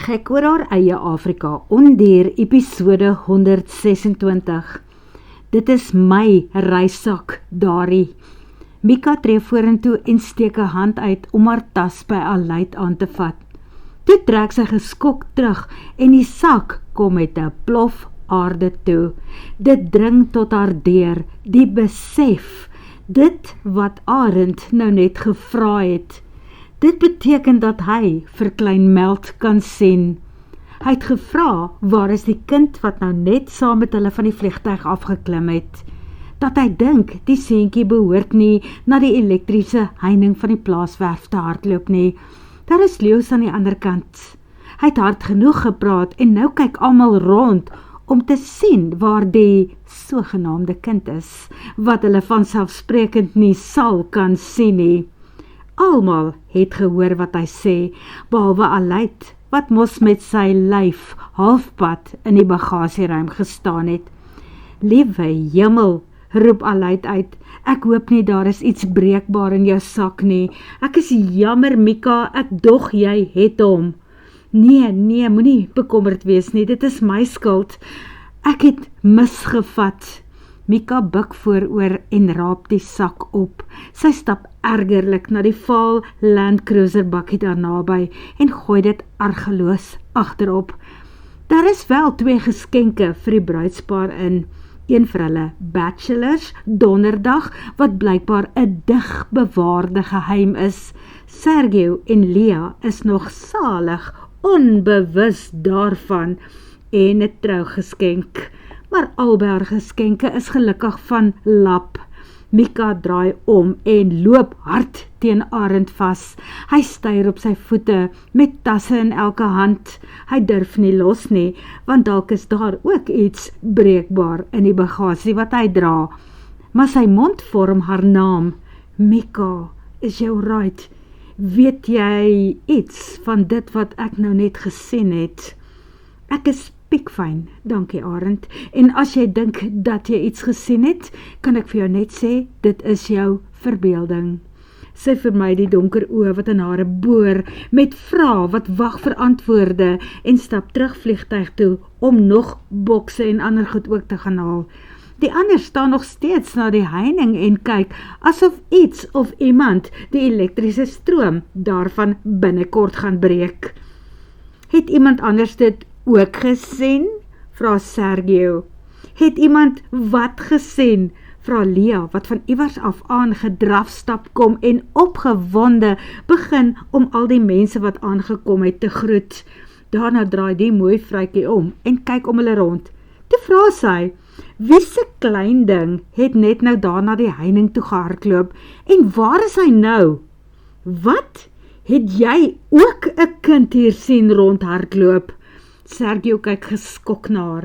Gek oor haar eie Afrika, ondier episode 126. Dit is my reissak, Darie. Mika tree vorentoe en steek 'n hand uit om haar tas by Aleid aan te vat. Toe trek sy geskok terug en die sak kom met 'n plof aarde toe. Dit dring tot haar deur, die besef, dit wat Arend nou net gevra het. Dit beteken dat hy vir klein Meld kan sien. Hy het gevra, waar is die kind wat nou net saam met hulle van die vliegtuig afgeklim het? Dat hy dink, die seentjie behoort nie na die elektriese heining van die plaaswerf te hardloop nie. Daar is leeu's aan die ander kant. Hy het hard genoeg gepraat en nou kyk almal rond om te sien waar die sogenaamde kind is, wat hulle vanselfsprekend nie sal kan sien nie. Almal het gehoor wat hy sê, behalwe Aleid, wat mos met sy lyf halfpad in die bagasieruim gestaan het. Liewe hemel, roep Aleid uit, ek hoop nie daar is iets breekbaar in jou sak nie. Ek is jammer Mika, ek dog jy het hom. Nee, moenie bekommerd wees nie, dit is my skuld. Ek het misgevat. Mika buig vooroor en raap die sak op. Sy stap ergerlik na die vaal Land Cruiser bakkie daar naby en gooi dit argeloos agterop. Daar is wel 2 geskenke vir die bruidspaar in. Een vir hulle bachelors, donderdag, wat blykbaar 'n dig bewaarde geheim is. Sergio en Lia is nog salig, onbewus daarvan, en 'n trougeskenk. Maar albei haar geskenke is gelukkig van lap. Mika draai om en loop hard teen Arend vas. Hy stuier op sy voete, met tasse in elke hand. Hy durf nie los nie, want dalk is daar ook iets breekbaar in die bagasie wat hy dra. Maar sy mond vorm haar naam. Mika, is jou right? Weet jy iets van dit wat ek nou net gesien het? Ek is piekfyn, dankie Arend, en as jy dink dat jy iets gesien het, kan ek vir jou net sê, dit is jou verbeelding. Sy vermy die donker oë wat in hare boor, met vrae wat wag vir antwoorde, en stap terug vliegtuig toe, om nog bokse en ander goed ook te gaan haal. Die ander staan nog steeds na die heining en kyk, asof iets of iemand die elektriese stroom daarvan binnekort gaan breek. Het iemand anders dit ook gesien? Vra Sergio. Het iemand wat gesien? Vra Lia, wat van iewers af aan gedrafstap kom en opgewonde begin om al die mense wat aangekom het te groet. Daarna draai die mooi vroukie om en kyk om hulle rond. Toe vra sy, wie se klein ding het net nou daar na die heining toe gehardloop en waar is hy nou? Wat? Het jy ook 'n kind hier sien rondhardloop? Sergio kyk geskok na haar.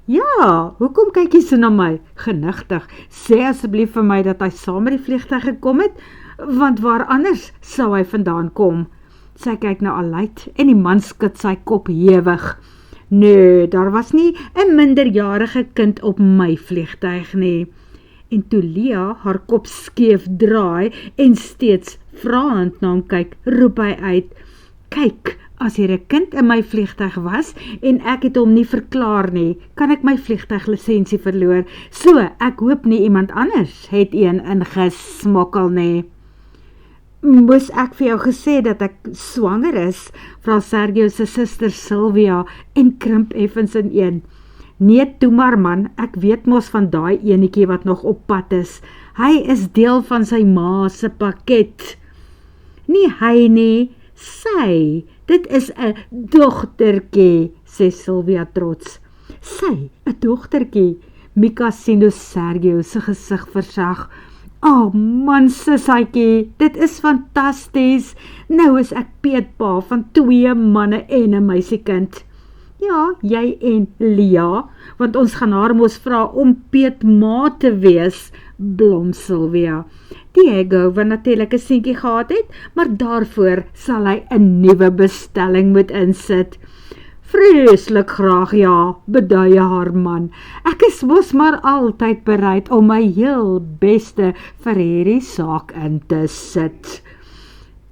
Ja, hoekom kyk jy so na my? Genigtig, sê asseblief vir my dat hy saam met die vliegtuig gekom het, want waar anders sou hy vandaan kom? Sy kyk na Aleid en die man skud sy kop hewig. Nee, daar was nie 'n minderjarige kind op my vliegtuig nie. En toe Lia haar kop skeef draai en steeds vraend na hom kyk, roep hy uit, kyk, as hier 'n kind in my vliegtuig was en ek het hom nie verklaar nie, kan ek my vliegtuiglisensie verloor. So, ek hoop nie iemand anders het een ingesmokkel nie. Moes ek vir jou gesê dat ek swanger is? Vra Sergio se suster Sylvia en krimp effens ineen. Nee, toe maar man, ek weet mos van daai enetjie wat nog op pad is. Hy is deel van sy ma se pakket. Nie hy nie, sy. Dit is 'n dogtertjie, sê Sylvia trots. Sy, 'n dogtertjie. Mika sien hoe Sergio se gesig versag. Oh man, sissaitjie, dit is fantasties. Nou is ek peetpa van 2 manne en 'n meisiekind. Ja, jy en Lia, want ons gaan haar mos vra om peetma te wees, blom Sylvia. Diego, wat natuurlik 'n seentjie gehad het, maar daarvoor sal hy 'n nuwe bestelling moet insit. Vreeslik graag ja, beduie haar man. Ek is mos maar altyd bereid om my heel beste vir hierdie saak in te sit.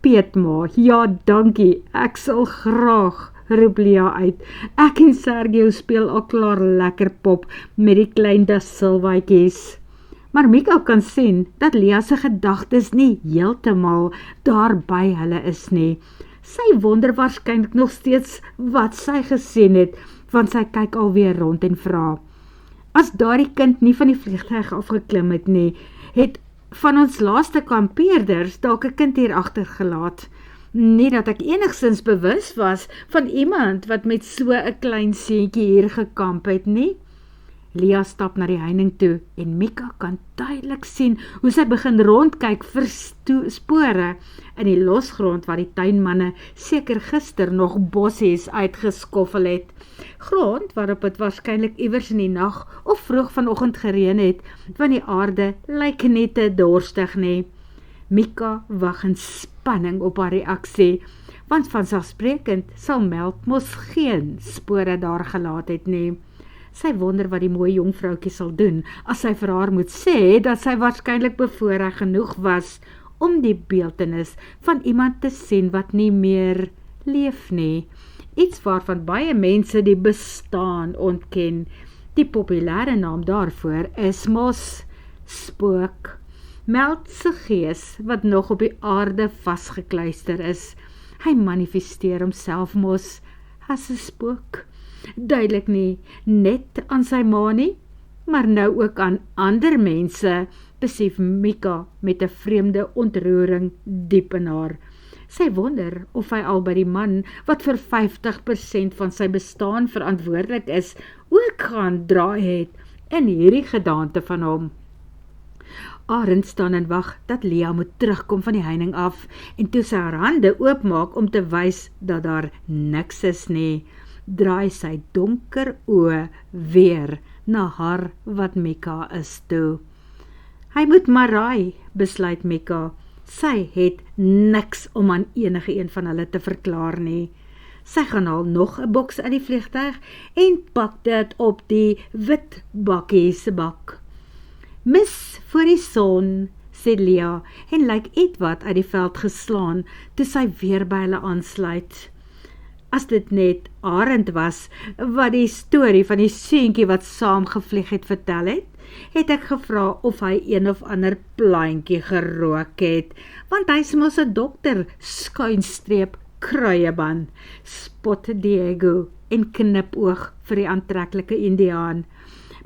Peetma, ja dankie, ek sal graag, roep Lia uit. Ek en Sergio speel al klaar lekker pop met die klein Da Silvaatjies. Maar Mika kan sien dat Lia se gedagtes nie heeltemal daar by hulle is nie. Sy wonder waarskynlik nog steeds wat sy gesien het, want sy kyk alweer rond en vra. As daardie kind nie van die vliegtuig afgeklim het nie, het van ons laaste kampeerders dalk 'n kind hier agtergelaat. Nie dat ek enigstens bewus was van iemand wat met so 'n klein seentjie hier gekamp het nie. Lia stap na die heining toe en Mika kan duidelik sien hoe sy begin rondkyk vir spore in die losgrond waar die tuinmanne seker gister nog bossies uitgeskoffel het. Grond waarop het waarskynlik iewers in die nag of vroeg vanoggend gereën het, want die aarde lyk net te dorstig nie. Mika wag in spanning op haar reaksie, want vanselfsprekend sal Melk mos geen spore daar gelaat het nie. Sy wonder wat die mooi jongvroukie sal doen, as sy vir haar moet sê, dat sy waarskynlik bevoorreg genoeg was, om die beeltenis van iemand te sien wat nie meer leef nie. Iets waarvan baie mense die bestaan ontken. Die populêre naam daarvoor is mos spook. Melk se gees, wat nog op die aarde vasgekluister is. Hy manifesteer homself mos as 'n spook. Duidelik nie net aan sy ma nie, maar nou ook aan ander mense, besef Mika met 'n vreemde ontroering diep in haar. Sy wonder of hy al by die man, wat vir 50% van sy bestaan verantwoordelik is, ook gaan draai het in hierdie gedaante van hom. Arend staan en wag dat Lia moet terugkom van die heining af, en toe sy haar hande oopmaak om te wys dat daar niks is nie, draai sy donker oë weer na haar wat Mika is toe. Hy moet maar raai, besluit Mika. Sy het niks om aan enige een van hulle te verklaar nie. Sy gaan haal nog 'n boks uit die vliegtuig en pak dit op die wit bakkie se bak. Mis voor die son, sê Lia, en lyk ietwat uit die veld geslaan, toe sy weer by hulle aansluit. As dit net Arend was, wat die storie van die seentjie wat saam gevlieg het vertel het ek gevra of hy een of ander plantjie gerook het, want hy's mos 'n dokter, skuinstreep kruieban, spot Diego en knipoog vir die aantreklike Indiaan.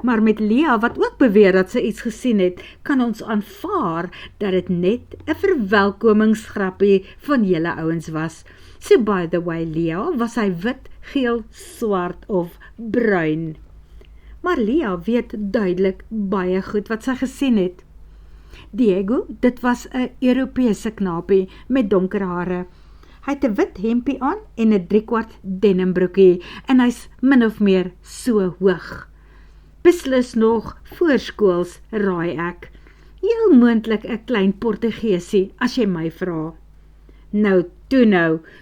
Maar met Lia, wat ook beweer dat sy iets gesien het, kan ons aanvaar dat dit net 'n verwelkomingsgrappie van julle ouens was. So by the way, Lia, was hy wit, geel, swart of bruin? Maar Lia weet duidelik baie goed wat sy gesien het. Diego, dit was 'n Europese knapie met donker hare. Hy het 'n wit hempie aan en 'n 3/4 denimbroekie en hy's min of meer so hoog. Beslis nog voorskools, raai ek. Heel moontlik 'n klein Portugeesie, as jy my vra. Nou,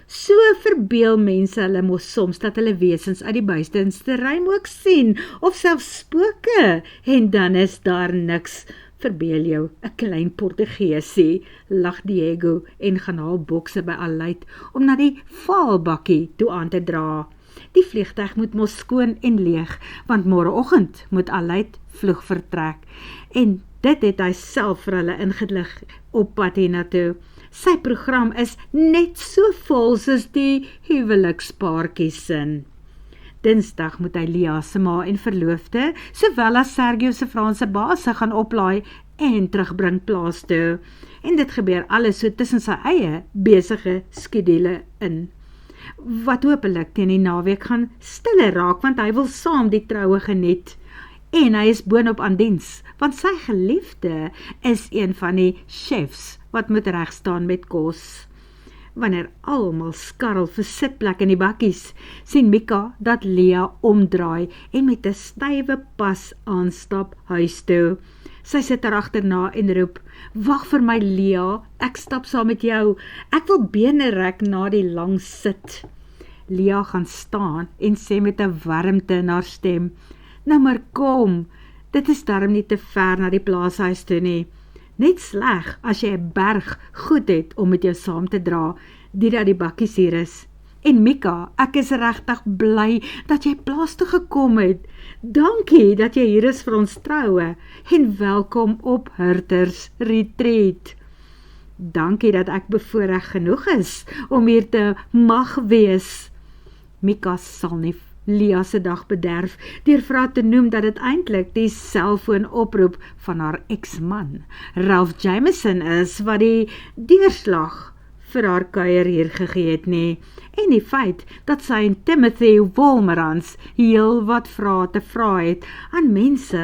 so verbeel mense hulle mos soms dat hulle wesens uit die buitenste ruim ook sien, of selfs spooke, en dan is daar niks. Verbeel jou, 'n klein Portugeesie, lag Diego en gaan haal bokse by Aleid om na die vaalbakkie toe aan te dra. Die vliegtuig moet mos skoon en leeg, want môreoggend moet Aleid vlug vertrek, en dit het hy self vir hulle ingelig op pad hiernatoe. Sy program is net so vol soos die huwelikspaartjie sin. Dinsdag moet hy Lia se ma en verloofde, sowel as Sergio se Franse baas gaan oplaai en terugbring plaas toe. En dit gebeur alles so tussen sy eie besige skedule in. Wat hopelik teen die naweek gaan stiller raak, want hy wil saam die troue geniet. En hy is boonop aan diens, want sy geliefde is een van die chefs wat moet regstaan met kos. Wanneer almal skarrel vir sitplek in die bakkies, sien Mika dat Lia omdraai en met 'n stywe pas aanstap huis toe. Sy sit daar agterna en roep, "Wag vir my Lia, ek stap saam met jou, ek wil bene rek na die lang sit." Lia gaan staan en sê met 'n warmte in haar stem, "Nou maar kom, dit is darm nie te ver na die plaashuis toe nie. Net sleg as jy 'n berg goed het om met jou saam te dra, die dat die bakkies hier is. En Mika, ek is regtig bly dat jy plaas toe gekom het. Dankie dat jy hier is vir ons troue en welkom op Hurters Retreat. Dankie dat ek bevoorreg genoeg is om hier te mag wees. Mika sal nie Lia se dag bederf deur vir haar te noem dat dit eintlik die selfoonoproep van haar ex-man, Ralph Jameson is, wat die deurslag vir haar kuier hier gegee het nie, en die feit dat sy en Timothy Wolmerans heel wat vrae te vra het aan mense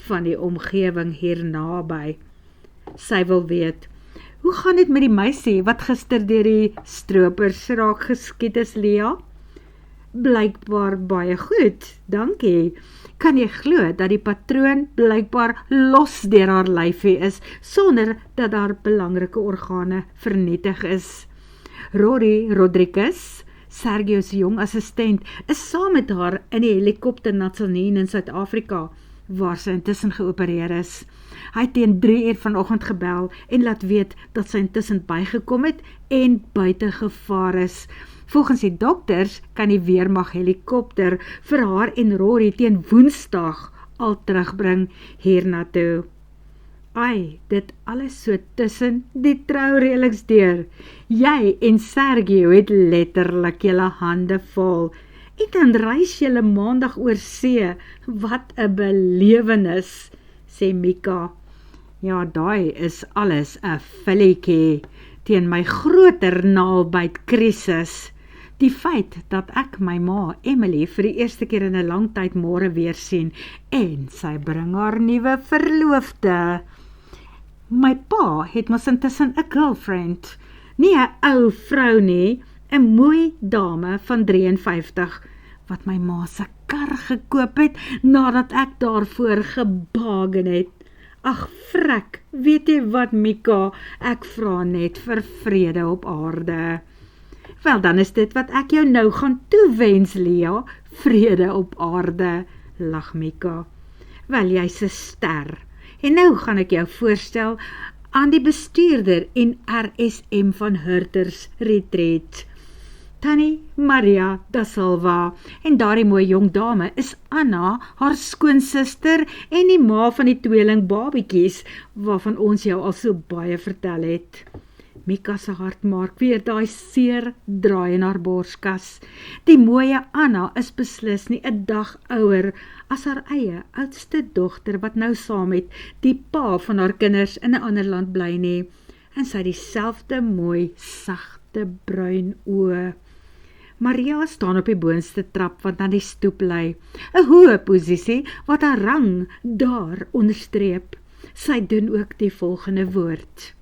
van die omgewing hier naby. Sy wil weet, hoe gaan dit met die meisie wat gister deur die stroopers raak geskiet is, Lia? Blykbaar baie goed, dankie. Kan jy glo dat die patroon blykbaar los deur haar lyfie is, sonder dat haar belangrike organe vernietig is? Rory Rodriguez, Sergio se jong assistent, is saam met haar in die helikopter na Tsalnien in Suid-Afrika, waar sy intussen geopereer is. Hy het teen 3 uur vanoggend gebel en laat weet dat sy intussen bygekom het en buite gevaar is. Volgens die dokters kan die weermag helikopter vir haar en Rory teen Woensdag al terugbring hiernatoe. Ai, dit alles so tussen die troureëlings deur. Jy en Sergio het letterlik julle hande vol. En dan reis julle maandag oor see. Wat 'n belewenis, sê Mika. Ja, daai is alles 'n filletjie teen my groter naalbyt krisis. Die feit dat ek my ma, Emily, vir die eerste keer in 'n lang tyd môre weer sien en sy bring haar nuwe verloofde. My pa het mos intussen 'n girlfriend, nie 'n ou vrou nie, 'n mooi dame van 53, wat my ma se kar gekoop het, nadat ek daarvoor gebagen het. Ag frek, weet jy wat Mika, ek vra net vir vrede op aarde. Wel, dan is dit wat ek jou nou gaan toewens, Lia, vrede op aarde, lag Mika. Wel, jy's 'n ster, en nou gaan ek jou voorstel aan die bestuurder en RSM van Hurters Retreat. Tannie Maria da Silva, en daardie mooi jong dame is Anna, haar skoonsister en die ma van die tweeling babietjies, waarvan ons jou al so baie vertel het. Mika se hart maak weer daai seer draai in haar borskas. Die mooie Anna is beslis nie 'n dag ouer as haar eie oudste dogter wat nou saam met die pa van haar kinders in 'n ander land bly nie. En sy het dieselfde mooi, sagte bruin oë. Maria staan op die boonste trap wat aan die stoep lê, 'n hoë posisie wat haar rang daar onderstreep. Sy doen ook die volgende woord.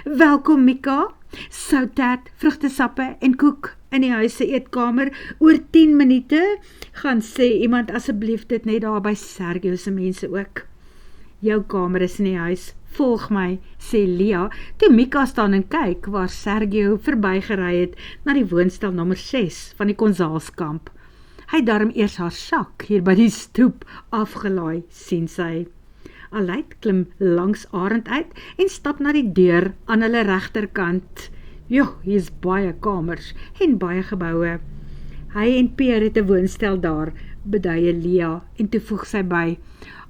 Welkom Mika, soutert, vrugtesappe en koek in die huis se eetkamer. Oor 10 minute gaan sê iemand asseblief dit net daar by Sergio se mense ook. Jou kamer is in die huis, volg my, sê Lia, toe Mika staan en kyk waar Sergio verbygery het na die woonstel nommer 6 van die Konsaalskamp. Hy het daarom eers haar sak hier by die stoep afgelaai, sien sy. Aleid klim langs Arend uit en stap na die deur aan hulle regterkant. Jo, hier is baie kamers en baie geboue. Hy en Peer het 'n woonstel daar, beduie Lia, en toe voeg sy by.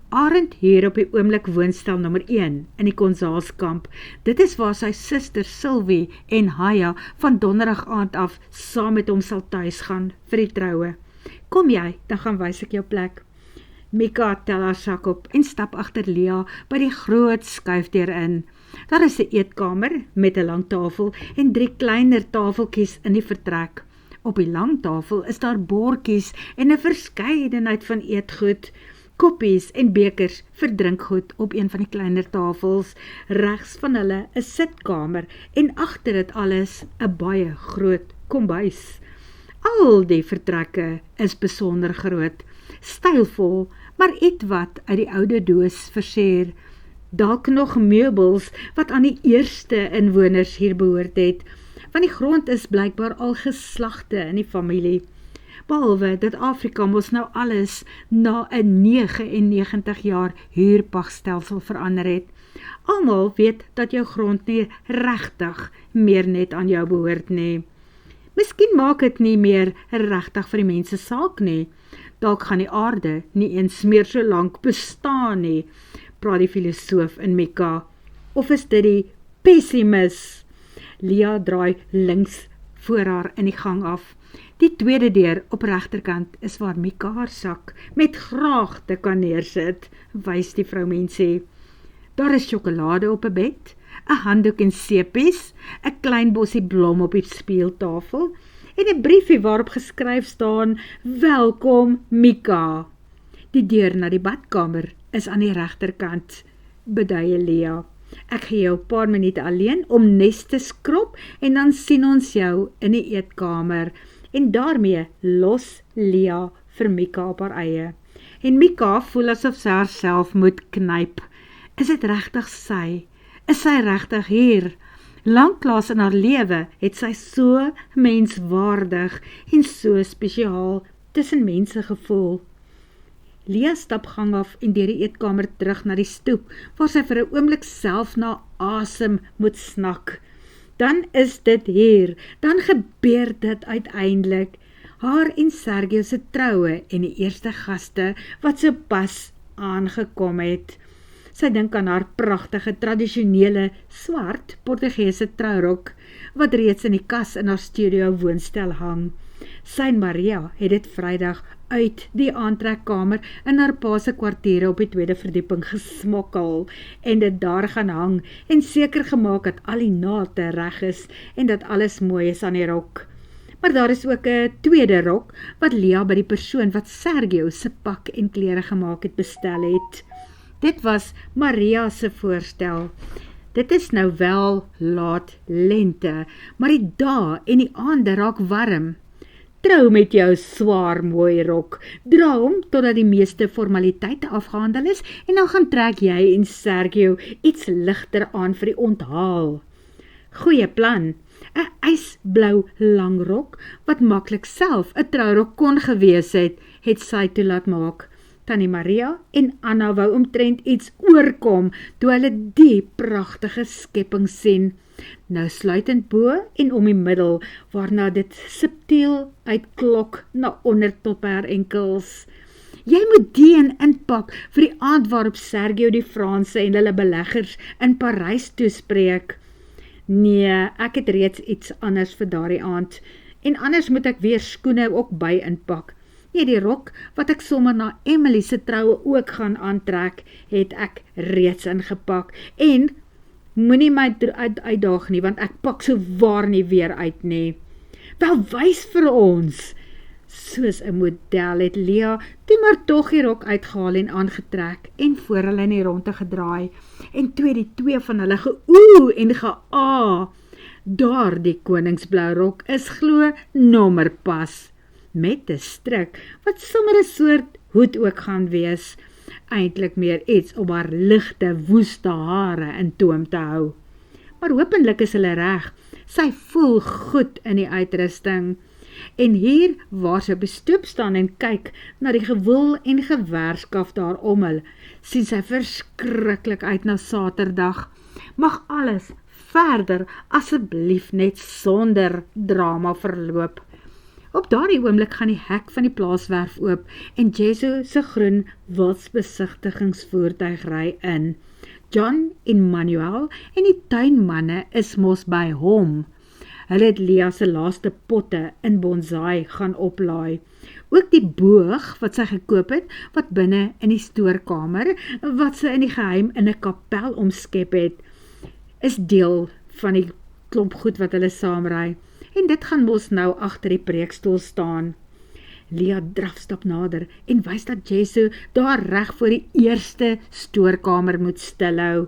Arend hier op die oomblik woonstel nommer 1 in die Konsaalskamp. Dit is waar sy suster Sylvie en Haya van donderdag aand af saam met hom sal tuis gaan vir die troue. Kom jy, dan gaan wys ek jou plek. Mika tel haar sak op en stap agter Lia by die groot skuifdeur in. Daar is 'n eetkamer met 'n lang tafel en 3 kleiner tafeltjies in die vertrek. Op die lang tafel is daar bordjies en 'n verskeidenheid van eetgoed, koppies en bekers vir drinkgoed op een van die kleiner tafels. Regs van hulle 'n sitkamer en agter dit alles 'n baie groot kombuis. Al die vertrekke is besonder groot, stylvol, maar ietwat uit die oude doos verseer. Dalk nog meubels wat aan die eerste inwoners hier behoort het, want die grond is blykbaar al geslagte in die familie. Behalwe dat Afrika mos nou alles na 'n 99 jaar huurpagstelsel verander het. Almal weet dat jou grond nie regtig meer net aan jou behoort nie. Miskien maak dit nie meer regtig vir die mense saak nie. Dalk gaan die aarde nie eens meer so lank bestaan nie, praat die filosoof in Mika. Of is dit die pessimis? Lia draai links voor haar in die gang af. Die tweede deur op regterkant is waar Mika haar sak met graagte kan neersit, wys die vroumens sê. Daar is sjokolade op 'n bed, 'n handdoek en seepies, 'n klein bossie blom op die speeltafel en 'n briefie waarop geskryf staan, welkom Mika. Die deur na die badkamer is aan die regterkant, beduie Lia. Ek gee jou 'n paar minute alleen om nes te skrob en dan sien ons jou in die eetkamer. En daarmee los Lia vir Mika op haar eie. En Mika voel asof sy haarself moet knyp. Is dit regtig sy? Is sy regtig hier? Lanklaas in haar lewe het sy so menswaardig en so spesiaal tussen mense gevoel. Lia stap gang af en deur die eetkamer terug na die stoep, waar sy vir 'n oomblik self na asem moet snak. Dan is dit hier, dan gebeur dit uiteindelik. Haar en Sergio se troue en die eerste gaste wat so pas aangekom het. Sy dink aan haar pragtige tradisionele swart Portugese trourok, wat reeds in die kas in haar studio woonstel hang. Sy en Maria het dit Vrydag uit die aantrekkamer in haar pa se kwartiere op die tweede verdieping gesmokkel en dit daar gaan hang en seker gemaak dat al die naate reg is en dat alles mooi is aan die rok. Maar daar is ook 'n tweede rok wat Lia by die persoon wat Sergio se pak en klere gemaak het bestel het. Dit was Maria se voorstel. Dit is nou wel laat lente, maar die dae en die aande raak warm. Trou met jou swaar mooi rok, dra hom totdat die meeste formaliteite afgehandel is en dan gaan trek jy en Sergio iets ligter aan vir die onthaal. Goeie plan, 'n ysblou langrok wat maklik self 'n trourok kon gewees het sy toe laat maak. Tannie Maria en Anna wou omtrent iets oorkom toe hulle die pragtige skepping sien. Nou sluitend bo en om die middel, waarna dit subtiel uitklok na onder tot by haar enkels. Jy moet die inpak vir die aand waarop Sergio die Franse en hulle beleggers in Parys toespreek. Nee, ek het reeds iets anders vir daardie aand. En anders moet ek weer skoene ook by inpak. Nee, die rok wat ek sommer na Emily se troue ook gaan aantrek, het ek reeds ingepak. En moenie my uitdaag nie, want ek pak so waar nie weer uit nie. Wel, wys vir ons. Soos 'n model het Lia toe maar tog die rok uitgehaal en aangetrek en voor hulle in die ronde gedraai. En toe die twee van hulle geoe en gea. Daar die koningsblou rok is glo nommerpas. Met 'n strik wat sommer 'n soort hoed ook gaan wees. Eintlik meer iets om haar ligte, woeste hare in toom te hou. Maar hopelik is hulle reg. Sy voel goed in die uitrusting. En hier waar sy op die stoep staan en kyk na die gewoel en gewerskaf daar om hulle, sien sy verskriklik uit na Saterdag. Mag alles verder asseblief net sonder drama verloop. Op daardie oomblik gaan die hek van die plaaswerf oop en Jesu se groen wildsbesigtigingsvoertuig ry in. John en Manuel en die tuinmanne is mos by hom. Hulle het Lia se laaste potte in bonsai gaan oplaai. Ook die boog wat sy gekoop het, wat binne in die stoorkamer, wat sy in die geheim in 'n kapel omskep het, is deel van die klomp goed wat hulle saamry. En dit gaan mos nou agter die preekstoel staan. Lia drafstap nader en wys dat Jesu daar reg voor die eerste stoorkamer moet stilhou.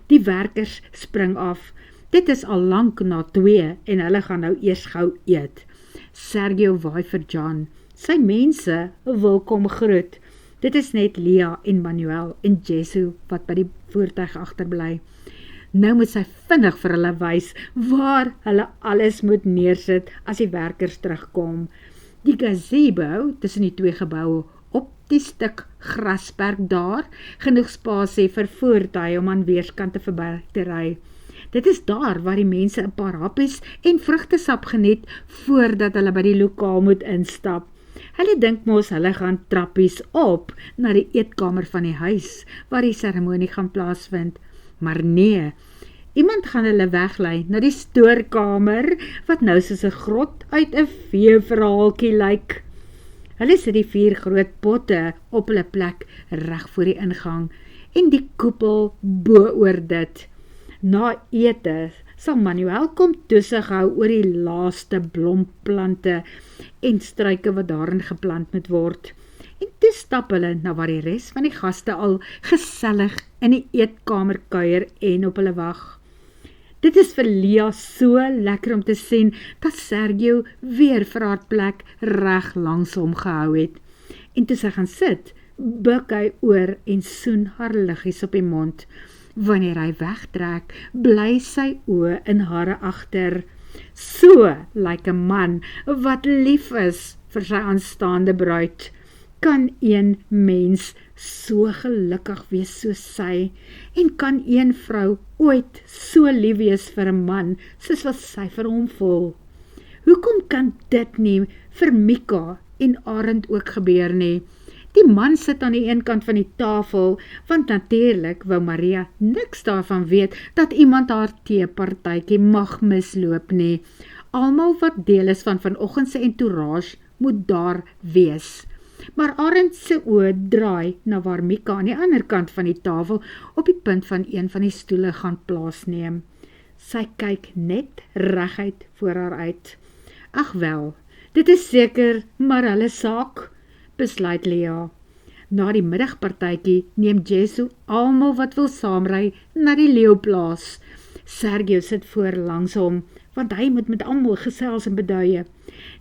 Die werkers spring af. Dit is al lank na 2 en hulle gaan nou eers gou eet. Sergio waai vir John. Sy mense wil kom groet. Dit is net Lia en Manuel en Jesu wat by die voertuig agterbly. Nou moet sy vinnig vir hulle wys waar hulle alles moet neersit as die werkers terugkom. Die gazebo tussen die 2 geboue op die stuk grasperk daar, genoeg spasie vir voertuie om aan weerskante verby te ry. Dit is daar waar die mense 'n paar happies en vrugtesap geniet voordat hulle by die lokaal moet instap. Hulle dink mos hulle gaan trappies op na die eetkamer van die huis waar die seremonie gaan plaasvind. Maar nee, iemand gaan hulle weglei na die stoorkamer wat nou soos 'n grot uit 'n feeverhaaltjie lyk. Hulle sit die 4 groot potte op hulle plek reg voor die ingang en die koepel bo oor dit. Na ete sal Manuel kom toesig hou oor die laaste blomplante en struike wat daarin geplant moet word. En toe stap hulle na waar die res van die gaste al gesellig in die eetkamer kuier en op hulle wag. Dit is vir Lia so lekker om te sien dat Sergio weer vir haar plek reg langs hom gehou het. En toe sy gaan sit, buig hy oor en soen haar liggies op die mond. Wanneer hy wegtrek, bly sy oë in hare agter. So lyk 'n man wat lief is vir sy aanstaande bruid. Kan een mens so gelukkig wees soos sy? En kan een vrou ooit so lief wees vir 'n man soos wat sy vir hom voel? Hoekom kan dit nie vir Mika en Arend ook gebeur nie? Die man sit aan die een kant van die tafel, want natuurlik wou Maria niks daarvan weet dat iemand haar teepartytjie mag misloop nie. Almal wat deel is van vanoggend se entourage moet daar wees. Maar Arend se oë draai na waar Mika aan die ander kant van die tafel op die punt van een van die stoele gaan plaasneem. Sy kyk net reguit voor haar uit. Ag wel, dit is seker maar hulle saak, besluit Lia. Na die middagpartytjie neem Jesu almal wat wil saamry na die leeuplaas. Sergio sit voor langs hom, want hy moet met almal gesels en beduie.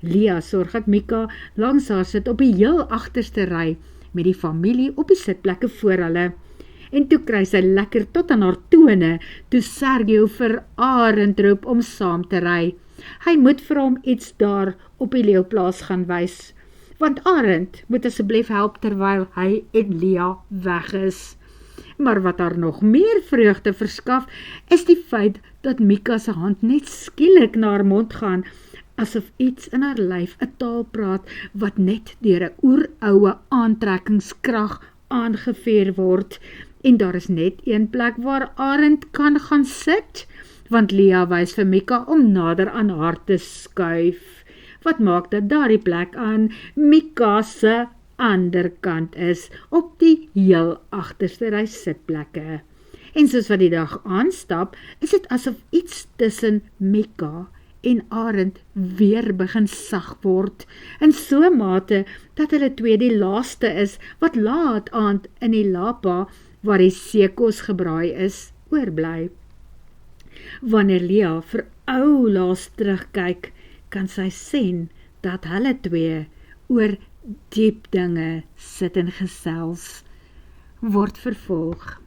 Lia sorg dat Mika langs haar sit op die heel agterste ry, met die familie op die sitplekke voor hulle. En toe kry sy lekker tot aan haar tone, toe Sergio vir Arend roep om saam te ry. Hy moet vir hom iets daar op die leeuplaas gaan wys, want Arend moet asseblief help terwyl hy en Lia weg is. Maar wat haar nog meer vreugde verskaf, is die feit dat Mika se hand net skielik na haar mond gaan, asof iets in haar lyf 'n taal praat, wat net deur 'n oeroue aantrekkingskrag aangevuur word. En daar is net een plek waar Arend kan gaan sit, want Lia wys vir Mika om nader aan haar te skuif. Wat maak dat daardie plek aan Mika se ander kant is, op die heel agterste ry sitplekke. En soos wat die dag aanstap, is dit asof iets tussen Mika en Arend weer begin sag word, in so mate dat hulle twee die laaste is wat laat aand in die lapa, waar die seekos gebraai is, oorbly. Wanneer Lia vir oulaas terugkyk, kan sy sien dat hulle twee oor diep dinge sit en gesels. Word vervolg.